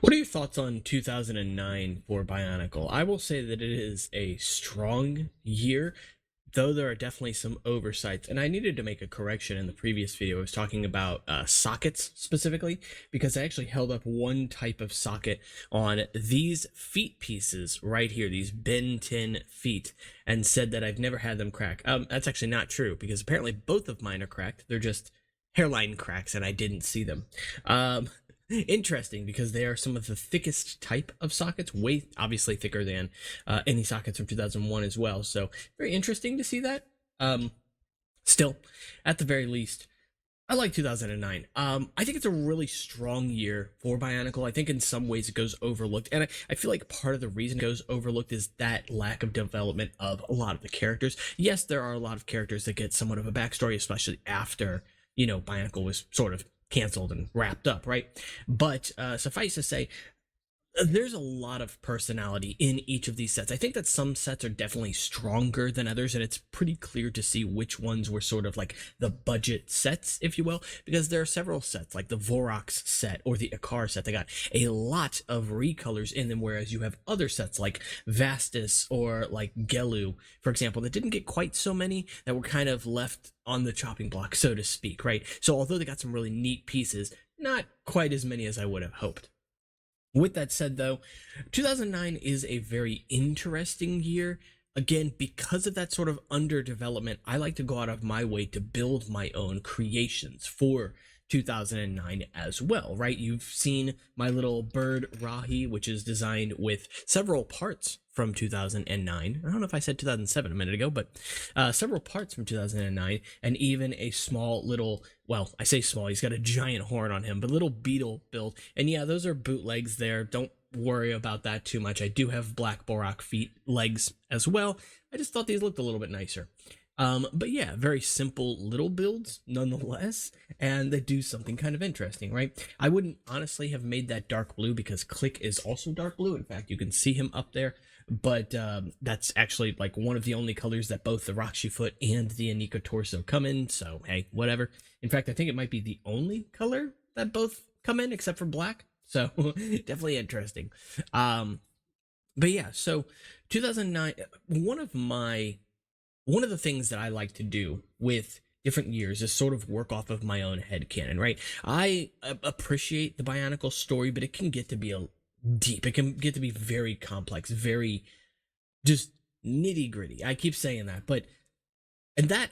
What are your thoughts on 2009 for Bionicle? I will say that it is a strong year, though there are definitely some oversights. And I needed to make a correction in the previous video. I was talking about sockets specifically, because I actually held up one type of socket on these feet pieces right here, these Ben 10 feet, and said that I've never had them crack. That's actually not true, because apparently both of mine are cracked. They're just hairline cracks, and I didn't see them. Interesting, because they are some of the thickest type of sockets, way obviously thicker than any sockets from 2001 as well. So very interesting to see that. Still, at the very least, I like 2009. I think it's a really strong year for Bionicle. I think in some ways it goes overlooked, and I feel like part of the reason it goes overlooked is that lack of development of a lot of the characters. Yes, there are a lot of characters that get somewhat of a backstory, especially after, Bionicle was sort of canceled and wrapped up, right? But suffice to say, there's a lot of personality in each of these sets. I think that some sets are definitely stronger than others, and it's pretty clear to see which ones were sort of like the budget sets, if you will, because there are several sets, like the Vorox set or the Akar set, that got a lot of recolors in them, whereas you have other sets like Vastus or like Gelu, for example, that didn't get quite so many, that were kind of left on the chopping block, so to speak, right? So although they got some really neat pieces, not quite as many as I would have hoped. With that said, though, 2009 is a very interesting year. Again, because of that sort of underdevelopment, I like to go out of my way to build my own creations for 2009 as well, right? You've seen my little bird Rahi, which is designed with several parts from 2009. I don't know if I said 2007 a minute ago, but several parts from 2009, and even a small little, well, I say small, he's got a giant horn on him, but little beetle build. And yeah, those are bootlegs there. Don't worry about that too much. I do have black Borak feet legs as well. I just thought these looked a little bit nicer. But yeah, very simple little builds nonetheless, and they do something kind of interesting, right? I wouldn't honestly have made that dark blue because Click is also dark blue. In fact, you can see him up there, but that's actually like one of the only colors that both the Rakshi foot and the Anika torso come in, so hey, whatever. In fact, I think it might be the only color that both come in except for black, so definitely interesting. But yeah, so 2009, one of the things that I like to do with different years is sort of work off of my own headcanon, right? I appreciate the Bionicle story, but it can get to be deep. It can get to be very complex, very just nitty gritty. I keep saying that, but and that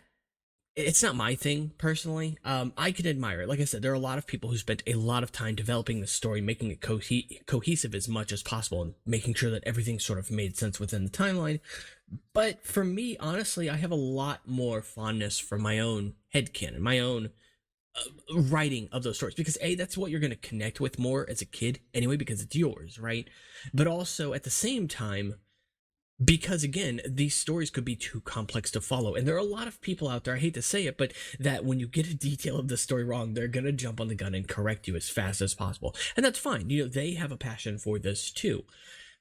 it's not my thing personally. I can admire it. Like I said, there are a lot of people who spent a lot of time developing the story, making it cohesive as much as possible, and making sure that everything sort of made sense within the timeline. But for me, honestly, I have a lot more fondness for my own headcanon, my own writing of those stories, because that's what you're going to connect with more as a kid anyway, because it's yours, right? But also at the same time, because again, these stories could be too complex to follow, and there are a lot of people out there, I hate to say it, but that when you get a detail of the story wrong, they're gonna jump on the gun and correct you as fast as possible, and that's fine. They have a passion for this too.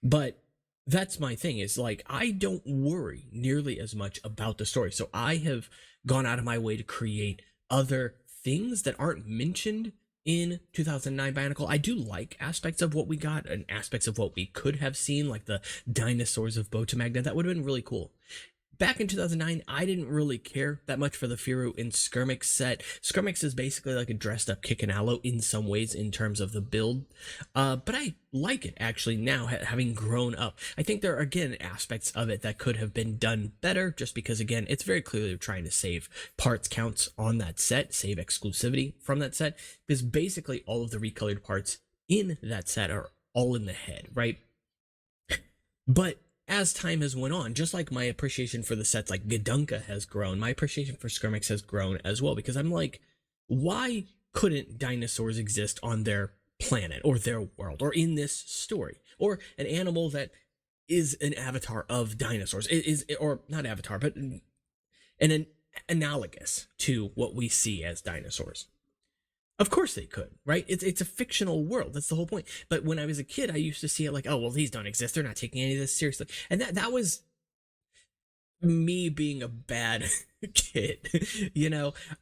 But that's my thing, is like, I don't worry nearly as much about the story, so I have gone out of my way to create other things that aren't mentioned in 2009 Bionicle. I do like aspects of what we got and aspects of what we could have seen, like the dinosaurs of Magna. That would have been really cool. Back in 2009, I didn't really care that much for the Firu in Skirmix set. Skirmix is basically like a dressed up Kikanalo in some ways in terms of the build. But I like it actually now, having grown up. I think there are, again, aspects of it that could have been done better, just because, again, it's very clearly trying to save parts counts on that set, save exclusivity from that set, because basically all of the recolored parts in that set are all in the head, right? But as time has went on, just like my appreciation for the sets like Gadunka has grown, my appreciation for Skirmix has grown as well, because I'm like, why couldn't dinosaurs exist on their planet or their world or in this story, or an animal that is an avatar of dinosaurs, or not avatar, but an analogous to what we see as dinosaurs? Of course they could, right? It's a fictional world. That's the whole point. But when I was a kid, I used to see it like, oh, well, these don't exist. They're not taking any of this seriously. And that was me being a bad kid.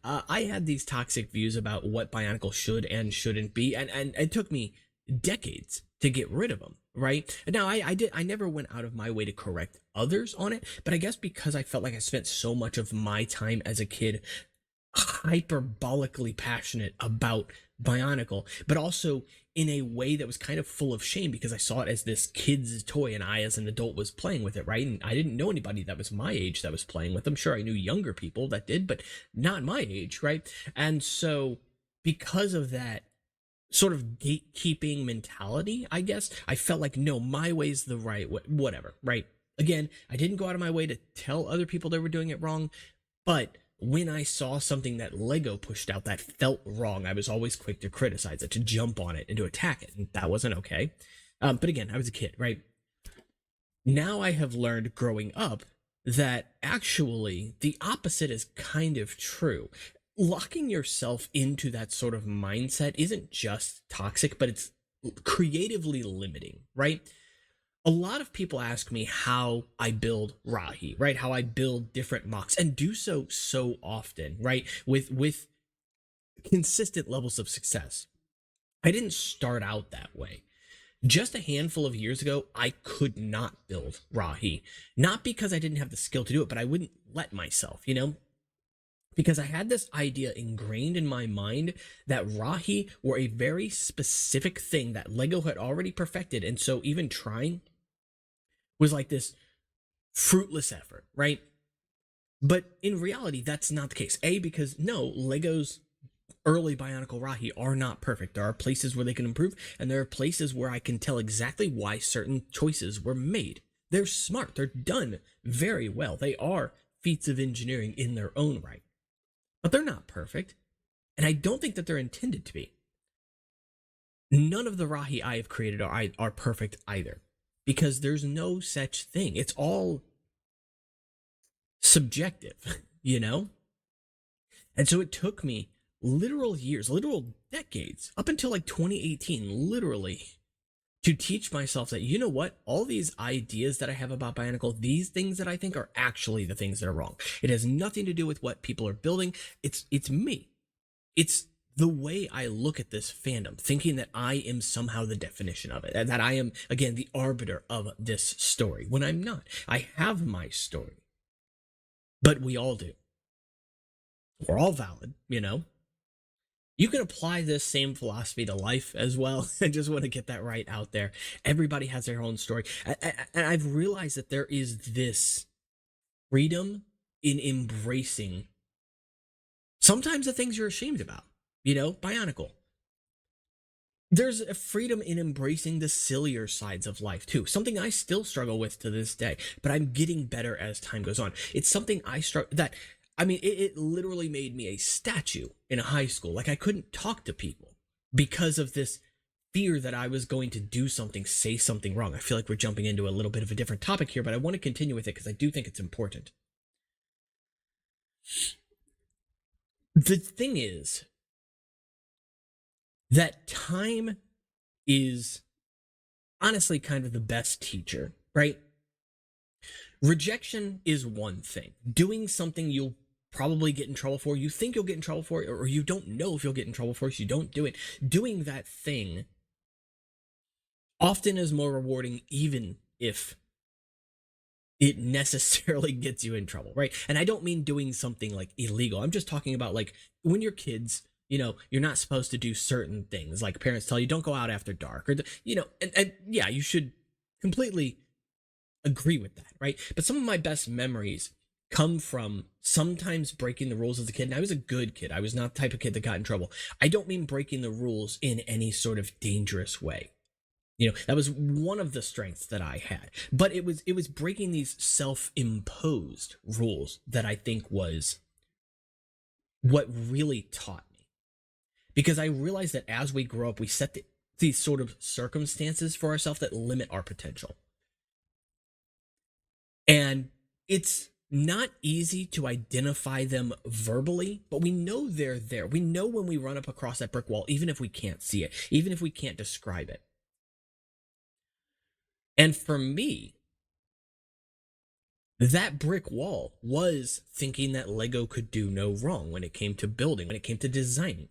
I had these toxic views about what Bionicle should and shouldn't be. And it took me decades to get rid of them, right? Now, I never went out of my way to correct others on it, but I guess because I felt like I spent so much of my time as a kid hyperbolically passionate about Bionicle, but also in a way that was kind of full of shame because I saw it as this kid's toy and I as an adult was playing with it, right? And I didn't know anybody that was my age that was playing with them. Sure, I knew younger people that did, but not my age, right? And so because of that sort of gatekeeping mentality, I guess, I felt like, no, my way's the right way, whatever, right? Again, I didn't go out of my way to tell other people they were doing it wrong, but when I saw something that Lego pushed out that felt wrong, I was always quick to criticize it, to jump on it, and to attack it. And that wasn't okay. But again, I was a kid, right? Now I have learned growing up that actually the opposite is kind of true. Locking yourself into that sort of mindset isn't just toxic, but it's creatively limiting, right? A lot of people ask me how I build Rahi, right? How I build different mocks and do so often, right? With consistent levels of success. I didn't start out that way. Just a handful of years ago, I could not build Rahi. Not because I didn't have the skill to do it, but I wouldn't let myself, because I had this idea ingrained in my mind that Rahi were a very specific thing that Lego had already perfected. And so even trying was like this fruitless effort, right? But in reality, that's not the case. Because no, Lego's early Bionicle Rahi are not perfect. There are places where they can improve, and there are places where I can tell exactly why certain choices were made. They're smart. They're done very well. They are feats of engineering in their own right. But they're not perfect, and I don't think that they're intended to be. None of the Rahi I have created are perfect either, because there's no such thing. It's all subjective, And so it took me literal years, literal decades, up until like 2018, literally, to teach myself that, you know what, all these ideas that I have about Bionicle, these things that I think are actually the things that are wrong. It has nothing to do with what people are building. It's me. It's the way I look at this fandom, thinking that I am somehow the definition of it, and that I am, again, the arbiter of this story, when I'm not. I have my story. But we all do. We're all valid, You can apply this same philosophy to life as well. I just want to get that right out there. Everybody has their own story. And I've realized that there is this freedom in embracing sometimes the things you're ashamed about. Bionicle. There's a freedom in embracing the sillier sides of life too. Something I still struggle with to this day, but I'm getting better as time goes on. It's something it literally made me a statue in high school. Like I couldn't talk to people because of this fear that I was going to do something, say something wrong. I feel like we're jumping into a little bit of a different topic here, but I want to continue with it because I do think it's important. The thing is that time is honestly kind of the best teacher, right? Rejection is one thing. Doing something you'll probably get in trouble for, you think you'll get in trouble for it, or you don't know if you'll get in trouble for it, so you don't do it. Doing that thing often is more rewarding, even if it necessarily gets you in trouble, right? And I don't mean doing something like illegal. I'm just talking about like when you're kids, you're not supposed to do certain things. Like parents tell you, don't go out after dark, or, and yeah, you should completely agree with that, right? But some of my best memories come from sometimes breaking the rules as a kid. And I was a good kid. I was not the type of kid that got in trouble. I don't mean breaking the rules in any sort of dangerous way. That was one of the strengths that I had. But it was breaking these self-imposed rules that I think was what really taught me. Because I realized that as we grow up, we set these sort of circumstances for ourselves that limit our potential. And it's not easy to identify them verbally, but we know they're there. We know when we run up across that brick wall, even if we can't see it, even if we can't describe it. And for me, that brick wall was thinking that Lego could do no wrong when it came to building, when it came to designing.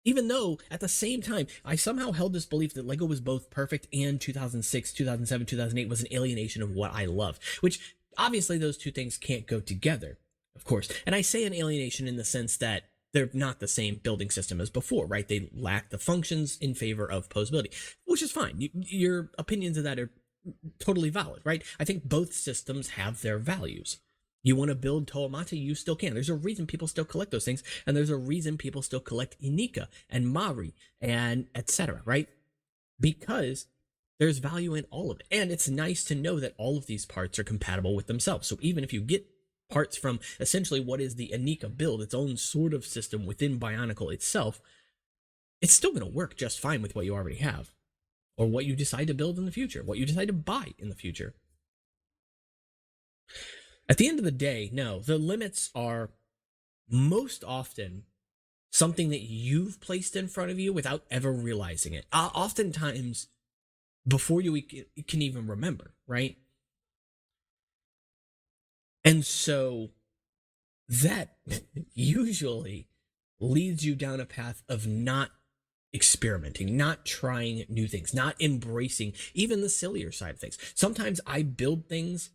Even though at the same time, I somehow held this belief that Lego was both perfect and 2006, 2007, 2008 was an alienation of what I love, which obviously those two things can't go together, of course. And I say an alienation in the sense that they're not the same building system as before, right? They lack the functions in favor of posability, which is fine. Your opinions of that are totally valid, right? I think both systems have their values. You want to build Toamata, you still can. There's a reason people still collect those things, and there's a reason people still collect Inika and Mari and etc., right? Because there's value in all of it. And it's nice to know that all of these parts are compatible with themselves. So even if you get parts from essentially what is the Inika build, its own sort of system within Bionicle itself, it's still going to work just fine with what you already have, or what you decide to build in the future, what you decide to buy in the future. At the end of the day, no, the limits are most often something that you've placed in front of you without ever realizing it. Oftentimes, before you can even remember, right? And so that usually leads you down a path of not experimenting, not trying new things, not embracing even the sillier side of things. Sometimes I build things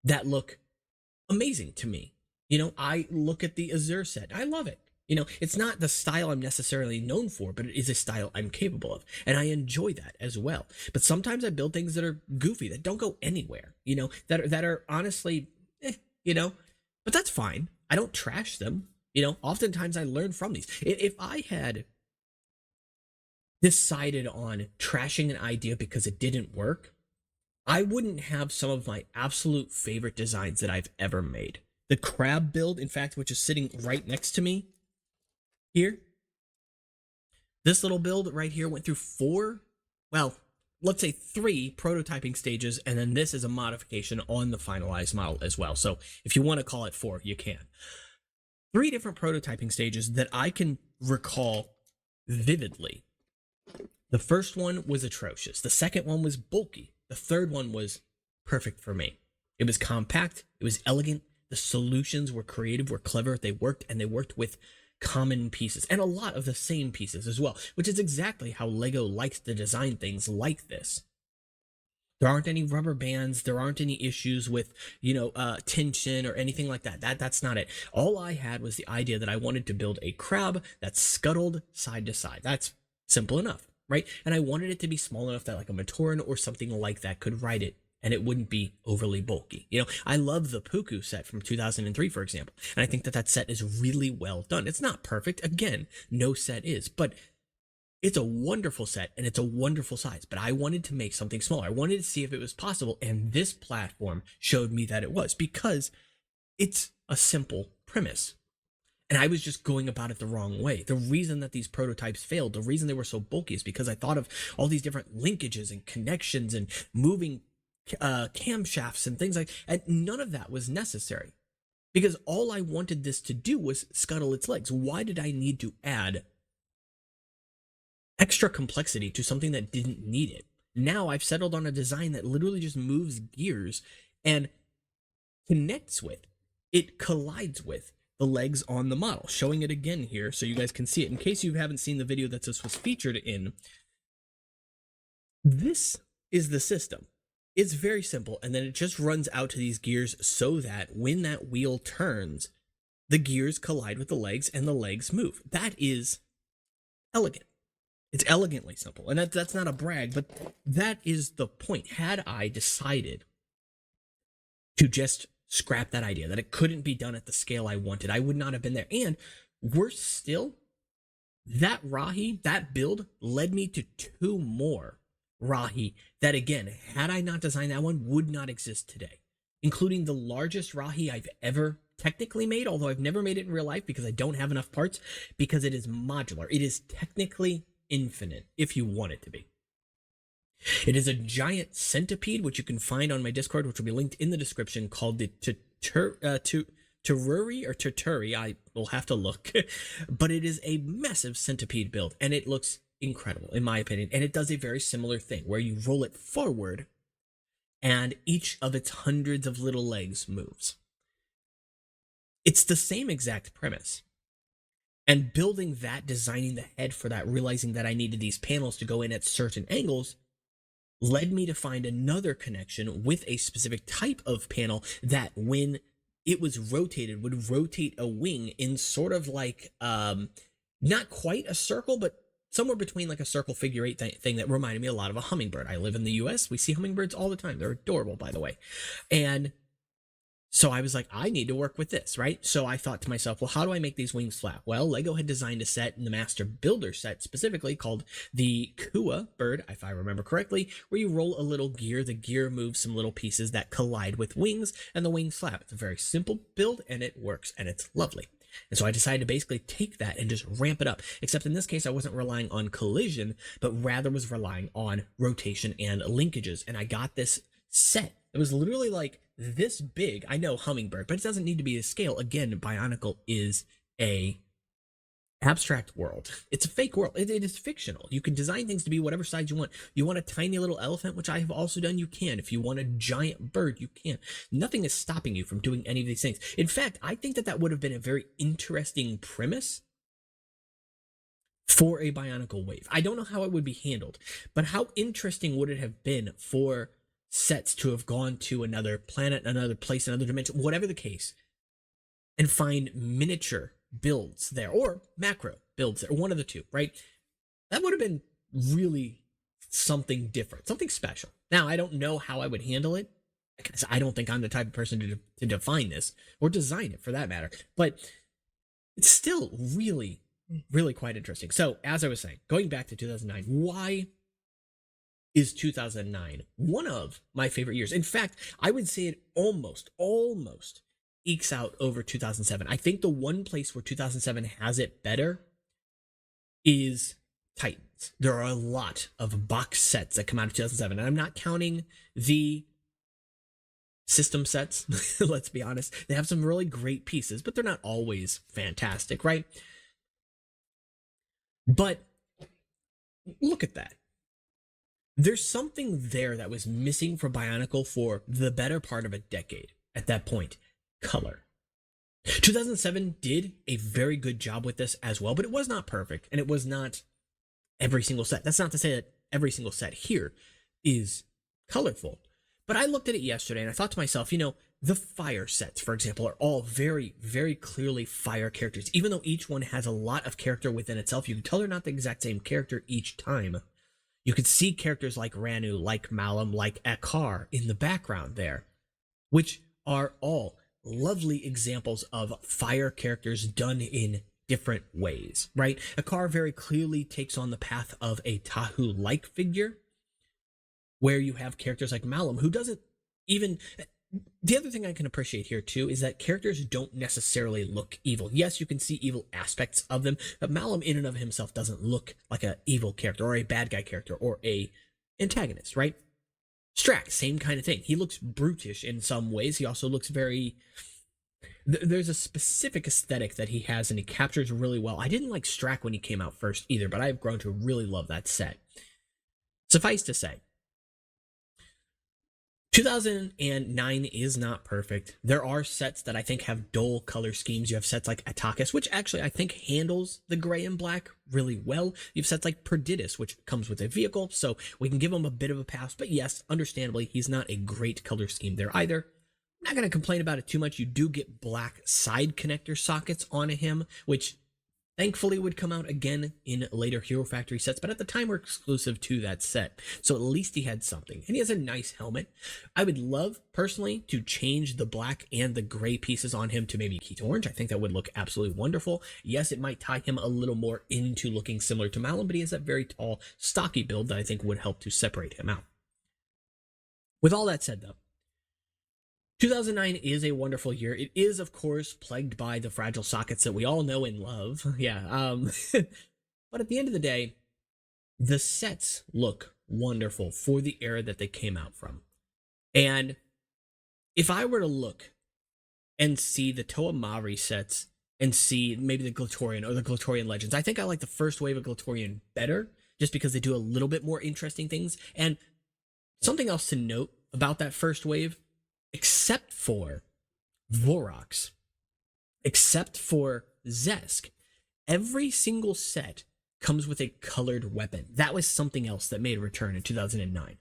that look amazing to me. I look at the Azure set. I love it. It's not the style I'm necessarily known for, but it is a style I'm capable of. And I enjoy that as well. But sometimes I build things that are goofy, that don't go anywhere, that are honestly, but that's fine. I don't trash them. Oftentimes I learn from these. If I had decided on trashing an idea because it didn't work, I wouldn't have some of my absolute favorite designs that I've ever made. The crab build, in fact, which is sitting right next to me here. This little build right here went through let's say 3 prototyping stages, and then this is a modification on the finalized model as well. So if you want to call it 4, you can. 3 different prototyping stages that I can recall vividly. The first one was atrocious. The second one was bulky. The third one was perfect for me. It was compact. It was elegant. The solutions were creative, were clever. They worked, and they worked with common pieces and a lot of the same pieces as well, which is exactly how Lego likes to design things like this. There aren't any rubber bands. There aren't any issues with, tension or anything like that. That's not it. All I had was the idea that I wanted to build a crab that scuttled side to side. That's simple enough, right? And I wanted it to be small enough that like a Matoran or something like that could ride it, and it wouldn't be overly bulky. I love the Puku set from 2003, for example, and I think that set is really well done. It's not perfect. Again, no set is, but it's a wonderful set, and it's a wonderful size. But I wanted to make something smaller. I wanted to see if it was possible, and this platform showed me that it was, because it's a simple premise. And I was just going about it the wrong way. The reason that these prototypes failed, the reason they were so bulky, is because I thought of all these different linkages and connections and moving camshafts and things and none of that was necessary, because all I wanted this to do was scuttle its legs. Why did I need to add extra complexity to something that didn't need it? Now I've settled on a design that literally just moves gears and connects with, it collides with the legs on the model. Showing it again here so you guys can see it in case you haven't seen the video that this was featured in. This is the system. It's very simple, and then it just runs out to these gears so that when that wheel turns, the gears collide with the legs and the legs move. That is elegant. It's elegantly simple, and that's not a brag, but that is the point. Had I decided to just scrap that idea, that it couldn't be done at the scale I wanted, I would not have been there. And worse still, that Rahi, that build led me to 2 more Rahi that, again, had I not designed that one, would not exist today, including the largest Rahi I've ever technically made, although I've never made it in real life because I don't have enough parts, because it is modular. It is technically infinite if you want it to be. It is a giant centipede, which you can find on my Discord, which will be linked in the description, called the Tururi or Turturi. I will have to look, but it is a massive centipede build, and it looks incredible in my opinion. And it does a very similar thing where you roll it forward and each of its hundreds of little legs moves. It's the same exact premise. And building that, designing the head for that, realizing that I needed these panels to go in at certain angles, led me to find another connection with a specific type of panel that, when it was rotated, would rotate a wing in sort of like, not quite a circle, but somewhere between like a circle figure eight thing that reminded me a lot of a hummingbird. I live in the US. We see hummingbirds all the time. They're adorable, by the way. And so I was like, I need to work with this, right? So I thought to myself, well, how do I make these wings flat? Well, Lego had designed a set in the Master Builder set specifically called the Kua bird, if I remember correctly, where you roll a little gear. The gear moves some little pieces that collide with wings, and the wings flap. It's a very simple build, and it works, and it's lovely. And so I decided to basically take that and just ramp it up. Except in this case, I wasn't relying on collision, but rather was relying on rotation and linkages. And I got this set. It was literally like this big. I know hummingbird, but it doesn't need to be a scale. Again, Bionicle is a abstract world. It's a fake world. It is fictional. You can design things to be whatever size you want. You want a tiny little elephant, which I have also done, you can. If you want a giant bird, you can. Nothing is stopping you from doing any of these things. In fact, I think that would have been a very interesting premise for a Bionicle wave. I don't know how it would be handled, but how interesting would it have been for sets to have gone to another planet, another place, another dimension, whatever the case, and find miniature builds there, or macro builds there, one of the two, right? That would have been really something different, something special. Now, I don't know how I would handle it, because I don't think I'm the type of person to define this, or design it for that matter, but it's still really, really quite interesting. So, as I was saying, going back to 2009, why is 2009 one of my favorite years? In fact, I would say it almost ekes out over 2007. I think the one place where 2007 has it better is Titans. There are a lot of box sets that come out of 2007, and I'm not counting the system sets. Let's be honest. They have some really great pieces, but they're not always fantastic, right? But look at that. There's something there that was missing for Bionicle for the better part of a decade at that point. Color. 2007 did a very good job with this as well, but it was not perfect, and it was not every single set. That's not to say that every single set here is colorful. But I looked at it yesterday, and I thought to myself, the fire sets, for example, are all very, very clearly fire characters. Even though each one has a lot of character within itself, you can tell they're not the exact same character each time. You could see characters like Ranu, like Malum, like Akar in the background there, which are all lovely examples of fire characters done in different ways, right? Akar very clearly takes on the path of a Tahu-like figure, where you have characters like Malum, who doesn't even... The other thing I can appreciate here, too, is that characters don't necessarily look evil. Yes, you can see evil aspects of them, but Malum in and of himself doesn't look like an evil character, or a bad guy character, or a antagonist, right? Strax, same kind of thing. He looks brutish in some ways. He also looks very... There's a specific aesthetic that he has, and he captures really well. I didn't like Strack when he came out first either, but I've grown to really love that set. Suffice to say, 2009 is not perfect. There are sets that I think have dull color schemes. You have sets like Atakis, which actually I think handles the gray and black really well. You have sets like Perditus, which comes with a vehicle, so we can give him a bit of a pass. But yes, understandably, he's not a great color scheme there either. I'm not going to complain about it too much. You do get black side connector sockets on him, which thankfully would come out again in later Hero Factory sets, but at the time were exclusive to that set. So at least he had something. And he has a nice helmet. I would love, personally, to change the black and the gray pieces on him to maybe Keto Orange. I think that would look absolutely wonderful. Yes, it might tie him a little more into looking similar to Malum, but he has that very tall, stocky build that I think would help to separate him out. With all that said, though, 2009 is a wonderful year. It is, of course, plagued by the fragile sockets that we all know and love. Yeah. But at the end of the day, the sets look wonderful for the era that they came out from. And if I were to look and see the Toa Mari sets and see maybe the Glatorian or the Glatorian Legends, I think I like the first wave of Glatorian better, just because they do a little bit more interesting things. And something else to note about that first wave, except for Vorox, except for Zesk, every single set comes with a colored weapon. That was something else that made a return in 2009.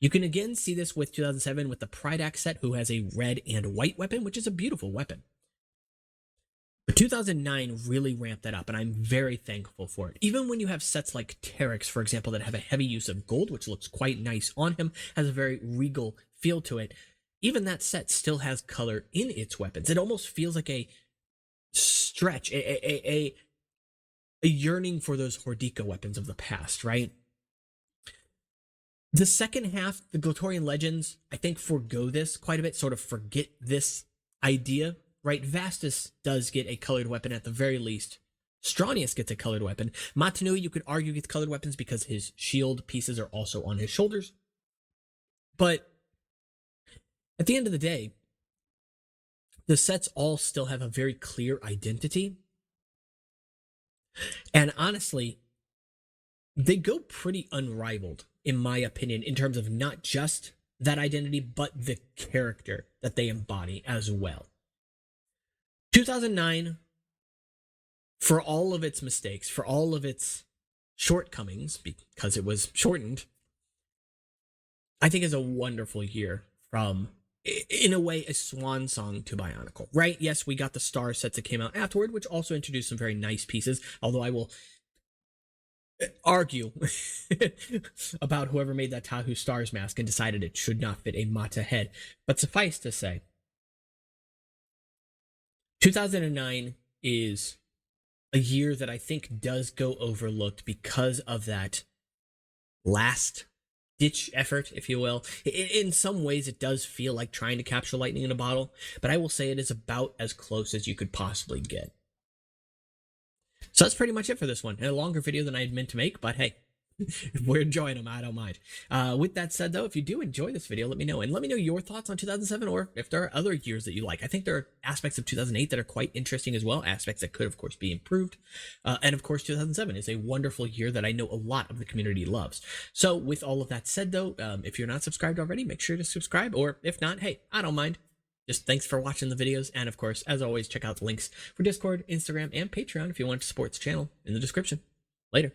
You can again see this with 2007 with the Pride Axe set, who has a red and white weapon, which is a beautiful weapon. But 2009 really ramped that up, and I'm very thankful for it. Even when you have sets like Terex, for example, that have a heavy use of gold, which looks quite nice on him, has a very regal feel to it, even that set still has color in its weapons. It almost feels like a stretch, a yearning for those Hordika weapons of the past, right? The second half, the Glatorian Legends, I think forgo this quite a bit, sort of forget this idea, right? Vastus does get a colored weapon at the very least. Stranius gets a colored weapon. Matanui, you could argue, gets colored weapons because his shield pieces are also on his shoulders. But at the end of the day, the sets all still have a very clear identity. And honestly, they go pretty unrivaled, in my opinion, in terms of not just that identity, but the character that they embody as well. 2009, for all of its mistakes, for all of its shortcomings, because it was shortened, I think is a wonderful year from, in a way, a swan song to Bionicle, right? Yes, we got the star sets that came out afterward, which also introduced some very nice pieces, although I will argue about whoever made that Tahu Stars mask and decided it should not fit a Mata head. But suffice to say, 2009 is a year that I think does go overlooked because of that last ditch effort, if you will. In some ways, it does feel like trying to capture lightning in a bottle, but I will say it is about as close as you could possibly get. So that's pretty much it for this one. A longer video than I had meant to make, but hey, we're enjoying them. I don't mind. With that said, though, if you do enjoy this video, let me know. And let me know your thoughts on 2007, or if there are other years that you like. I think there are aspects of 2008 that are quite interesting as well, aspects that could, of course, be improved. And, of course, 2007 is a wonderful year that I know a lot of the community loves. So with all of that said, though, if you're not subscribed already, make sure to subscribe. Or if not, hey, I don't mind. Just thanks for watching the videos, and of course, as always, check out the links for Discord, Instagram, and Patreon if you want to support the channel in the description. Later.